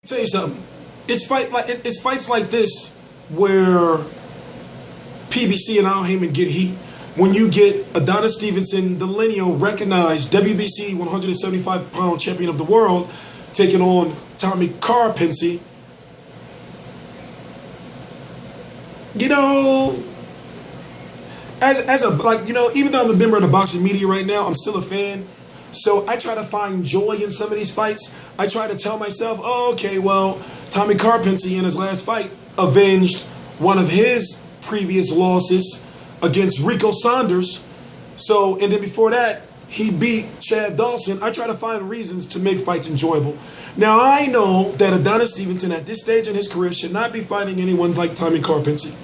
Tell you something. It's fights like this where PBC and Al Haymon get heat. When you get Adonis Stevenson, the lineal recognized WBC 175-pound champion of the world, taking on Tommy Karpency. You know, as a, like, you know, even though I'm a member of the boxing media right now, I'm still a fan. So I try to find joy in some of these fights. I try to tell myself, oh, okay, well, Tommy Karpency in his last fight avenged one of his previous losses against Ricoh Saunders. So, and then before that, he beat Chad Dawson. I try to find reasons to make fights enjoyable. Now, I know that Adonis Stevenson at this stage in his career should not be fighting anyone like Tommy Karpency.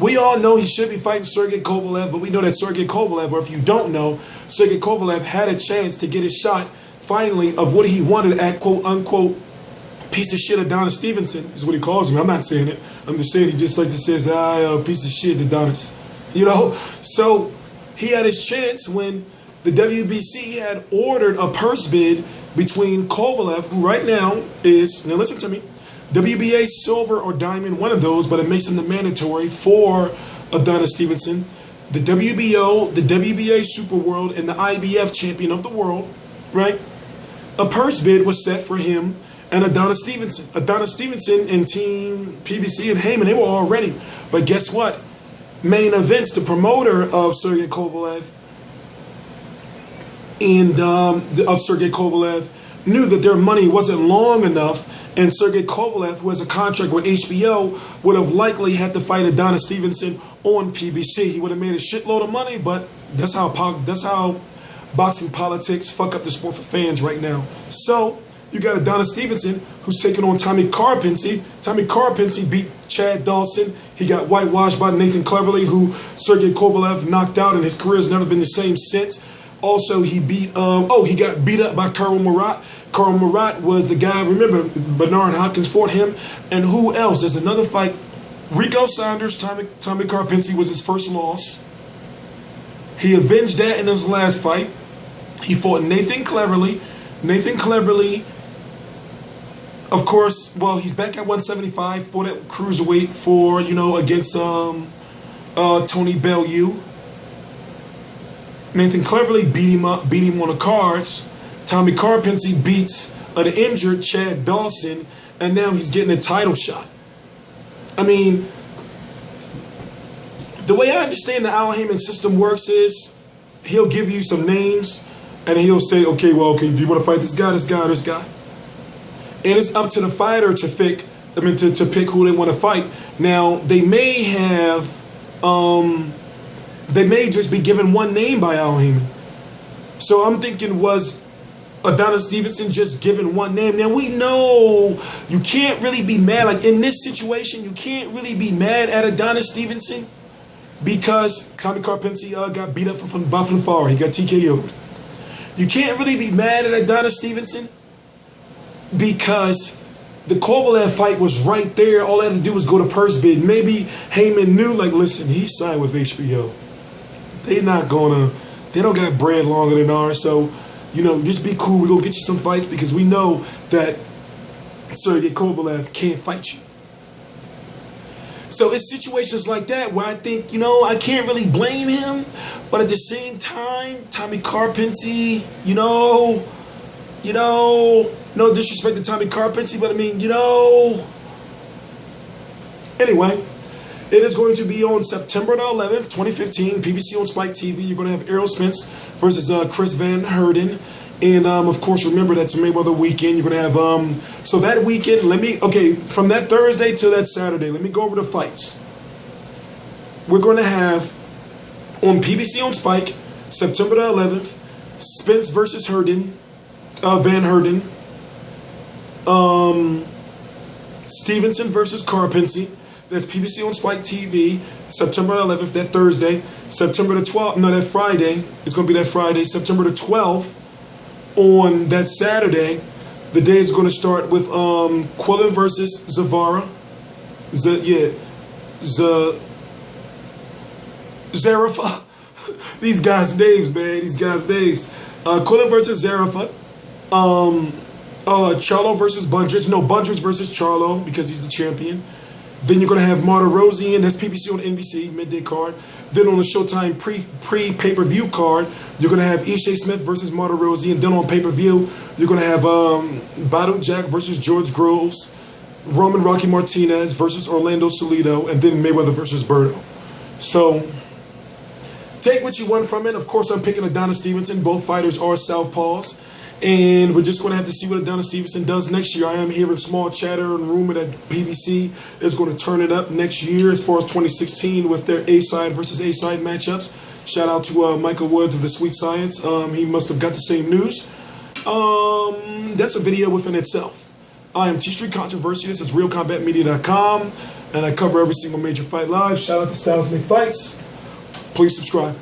We all know he should be fighting Sergey Kovalev, but we know that Sergey Kovalev, or if you don't know, Sergey Kovalev had a chance to get his shot, finally, of what he wanted at quote-unquote piece of shit Adonis Stevenson, is what he calls me. I'm not saying it. I'm just saying he just like to says, piece of shit Adonis. You know? So he had his chance when the WBC had ordered a purse bid between Kovalev, who right now is, now listen to me, WBA silver or diamond, one of those, but it makes him the mandatory for Adonis Stevenson. The WBO, the WBA Super World, and the IBF champion of the world, right? A purse bid was set for him and Adonis Stevenson. Adonis Stevenson and Team PBC and Haymon, they were all ready. But guess what? Main Events, the promoter of Sergey Kovalev, and of Sergey Kovalev, knew that their money wasn't long enough. And Sergey Kovalev, who has a contract with HBO, would have likely had to fight Adonis Stevenson on PBC. He would have made a shitload of money, but that's how boxing politics fuck up the sport for fans right now. So you got Adonis Stevenson, who's taking on Tommy Karpency. Tommy Karpency beat Chad Dawson. He got whitewashed by Nathan Cleverly, who Sergey Kovalev knocked out, and his career has never been the same since. Also, he beat, he got beat up by Karl Murat. Karl Murat was the guy, remember, Bernard Hopkins fought him. And who else? There's another fight. Ricoh Saunders, Tommy Karpency was his first loss. He avenged that in his last fight. He fought Nathan Cleverly. Nathan Cleverly, of course, well, he's back at 175, fought at cruiserweight for, you know, against Tony Bellew. Nathan Cleverly beat him on the cards. Tommy Karpency beats an injured Chad Dawson, and now he's getting a title shot. I mean, the way I understand the Al Haymon system works is he'll give you some names, and he'll say, okay, well, okay, do you want to fight this guy, this guy, this guy? And it's up to the fighter to pick, to pick who they want to fight. Now, they may have, they may just be given one name by Al Haymon. So I'm thinking, was Adonis Stevenson just given one name? Now, we know you can't really be mad. Like, in this situation, you can't really be mad at Adonis Stevenson because Tommy Karpency got beat up from Buffalo Far. He got TKO'd. You can't really be mad at Adonis Stevenson because the Kovalev fight was right there. All they had to do was go to purse bid. Maybe Haymon knew, like, listen, he signed with HBO. They don't got bread longer than ours, so, you know, just be cool. We're going to get you some fights because we know that Sergey Kovalev can't fight you. So it's situations like that where I think, you know, I can't really blame him. But at the same time, Tommy Karpency, no disrespect to Tommy Karpency, but I mean, anyway, it is going to be on September the 11th, 2015, PBC on Spike TV. You're going to have Errol Spence versus Chris Van Heerden. And, of course, remember, that's Mayweather weekend. You're going to have, so that weekend, from that Thursday to that Saturday, let me go over the fights. We're going to have, on PBC on Spike, September the 11th, Spence versus Van Heerden. Stevenson versus Karpency. That's PBC on Spike TV, September 11th, that Thursday. September the 12th, no, that Friday. It's going to be that Friday. September the 12th, on that Saturday, the day is going to start with Quillen versus Zavara. Zarafa. These guys' names, man. These guys' names. Quillen versus Zarafa. Charlo versus Bundrich. No, Bundrich versus Charlo because he's the champion. Then you're going to have Martirosyan. That's PBC on NBC, midday card. Then on the Showtime pre-pay-per-view card, you're going to have Ishe Smith versus Martirosyan. Then on pay-per-view, you're going to have Badu Jack versus George Groves. Roman Rocky Martinez versus Orlando Salido. And then Mayweather versus Berto. So, take what you want from it. Of course, I'm picking Adonis Stevenson. Both fighters are southpaws. And we're just going to have to see what Adonis Stevenson does next year. I am hearing small chatter and rumor that PBC is going to turn it up next year as far as 2016 with their A-side versus A-side matchups. Shout out to Michael Woods of the Sweet Science. He must have got the same news. That's a video within itself. I am T-Street Controversy. This is RealCombatMedia.com. And I cover every single major fight live. Shout out to Styles Make Fights. Please subscribe.